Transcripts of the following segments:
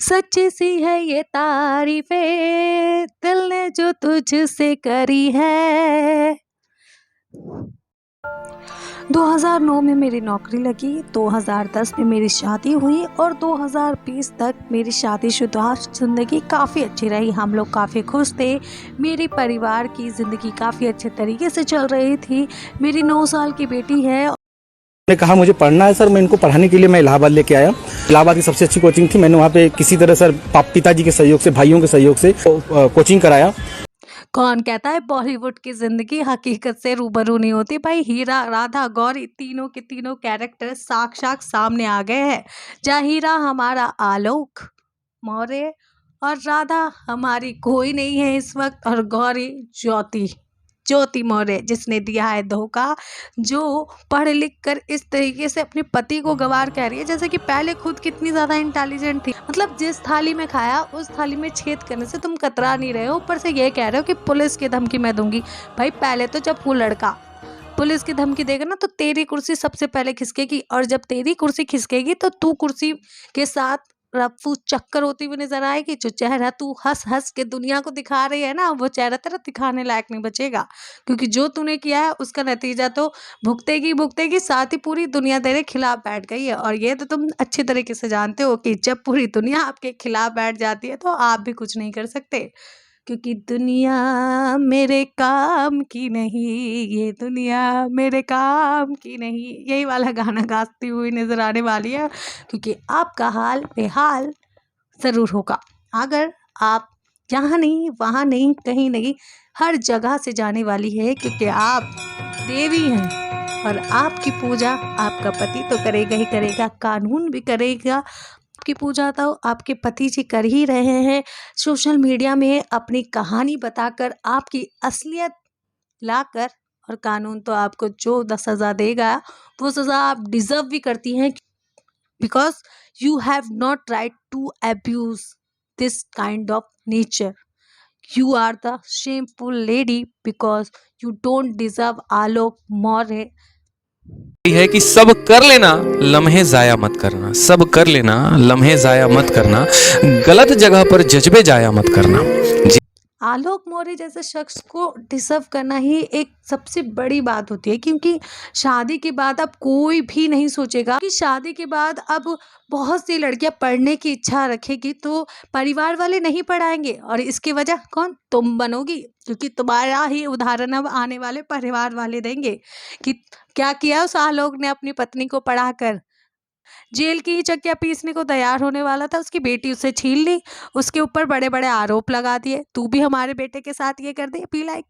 सच्ची सी है ये तारीफें दिल ने जो तुझसे करी है। 2009 में मेरी नौकरी लगी, 2010 में मेरी शादी हुई और 2020 तक मेरी शादीशुदा ज़िंदगी काफ़ी अच्छी रही। हम लोग काफ़ी खुश थे। मेरे परिवार की ज़िंदगी काफ़ी अच्छे तरीके से चल रही थी। मेरी 9 साल की बेटी है। ने कहा मुझे पढ़ना है सर, मैं इनको पढ़ाने के लिए मैं इलाहाबाद लेके आया। इलाहाबाद की सबसे अच्छी कोचिंग थी। मैंने वहाँ पे किसी तरह सर पिताजी के सहयोग से, भाइयों के सहयोग से कोचिंग कराया। कौन कहता है बॉलीवुड की जिंदगी हकीकत से रूबरू नहीं होती? भाई हीरा, राधा, गौरी तीनों के तीनों कैरेक्टर साक्षात सामने आ गए हैं। जहाँ हीरा हमारा आलोक मौर्य और राधा हमारी कोई नहीं है इस वक्त, और गौरी ज्योति मौर्य जिसने दिया है धोखा, जो पढ़ लिख कर इस तरीके से अपने पति को गंवार कह रही है, जैसे कि पहले खुद कितनी ज़्यादा इंटेलिजेंट थी। मतलब जिस थाली में खाया उस थाली में छेद करने से तुम कतरा नहीं रहे हो, ऊपर से ये कह रहे हो कि पुलिस की धमकी मैं दूंगी। भाई पहले तो जब वो लड़का पुलिस की धमकी देगा ना तो तेरी कुर्सी सबसे पहले खिसकेगी, और जब तेरी कुर्सी खिसकेगी तो तू कुर्सी के साथ रफू चक्कर होती हुई नजर आएगी। जो चेहरा तू हंस हंस के दुनिया को दिखा रही है ना, वो चेहरा तेरा दिखाने लायक नहीं बचेगा, क्योंकि जो तूने किया है उसका नतीजा तो भुगतेगी, साथ ही पूरी दुनिया तेरे खिलाफ बैठ गई है। और ये तो तुम अच्छी तरीके से जानते हो कि जब पूरी दुनिया आपके खिलाफ बैठ जाती है तो आप भी कुछ नहीं कर सकते, क्योंकि दुनिया मेरे काम की नहीं, ये दुनिया मेरे काम की नहीं, यही वाला गाना गाती हुई नजर आने वाली है, क्योंकि आपका हाल बेहाल ज़रूर होगा अगर आप यहाँ नहीं वहाँ नहीं कहीं नहीं हर जगह से जाने वाली है, क्योंकि आप देवी हैं और आपकी पूजा आपका पति तो करेगा ही करेगा, कानून भी करेगा। आपकी पूजा तो आपके पति जी कर ही रहे हैं। सोशल मीडिया में अपनी कहानी बताकर आपकी असलियत लाकर, और कानून तो आपको जो सज़ा देगा वो सज़ा आप डिज़र्व भी करती हैं, because you have not right to abuse this kind of nature. You are the shameful lady because you don't deserve Alok Maurya. है कि सब कर लेना, लम्हे जाया मत करना। सब कर लेना, लम्हे जाया मत करना। गलत जगह पर जज्बे जाया मत करना। आलोक मौर्य जैसे शख्स को डिजर्व करना ही एक सबसे बड़ी बात होती है, क्योंकि शादी के बाद अब कोई भी नहीं सोचेगा कि शादी के बाद अब बहुत सी लड़कियां पढ़ने की इच्छा रखेगी तो परिवार वाले नहीं पढ़ाएंगे, और इसकी वजह कौन? तुम बनोगी, क्योंकि तुम्हारा ही उदाहरण अब आने वाले परिवार वाले देंगे कि क्या किया उस आलोक ने अपनी पत्नी को पढ़ाकर। जेल की ही चक्कियाँ पीसने को तैयार होने वाला था, उसकी बेटी उसे छीन ली, उसके ऊपर बड़े बड़े आरोप लगा दिए, तू भी हमारे बेटे के साथ ये कर दे, बी लाइक।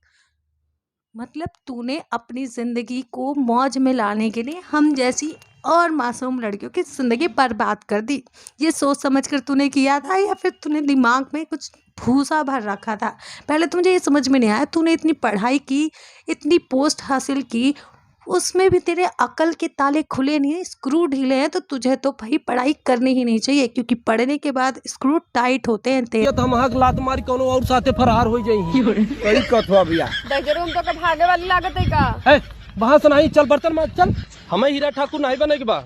मतलब तूने अपनी जिंदगी को मौज में लाने के लिए हम जैसी और मासूम लड़कियों की जिंदगी बर्बाद कर दी। ये सोच समझ कर तूने किया था, या फिर तूने दिमाग में कुछ भूसा भर रखा था? पहले तो मुझे ये समझ में नहीं आया, तूने इतनी पढ़ाई की, इतनी पोस्ट हासिल की, उसमें भी तेरे अकल के ताले खुले नहीं है, स्क्रू ढीले हैं, तो तुझे तो भाई पढ़ाई करनी ही नहीं चाहिए, क्योंकि पढ़ने के बाद स्क्रू टाइट होते हैं तेरे। ये तो हम हक लात मारी कोनो और साथे फरार हो जाई। बड़ी कथवा भैया डगरूम तो कठाने वाली लागत है का है। वहां से नहीं, चल बर्तन मत चल, हमें हीरा ठाकुर नहीं बने के बा।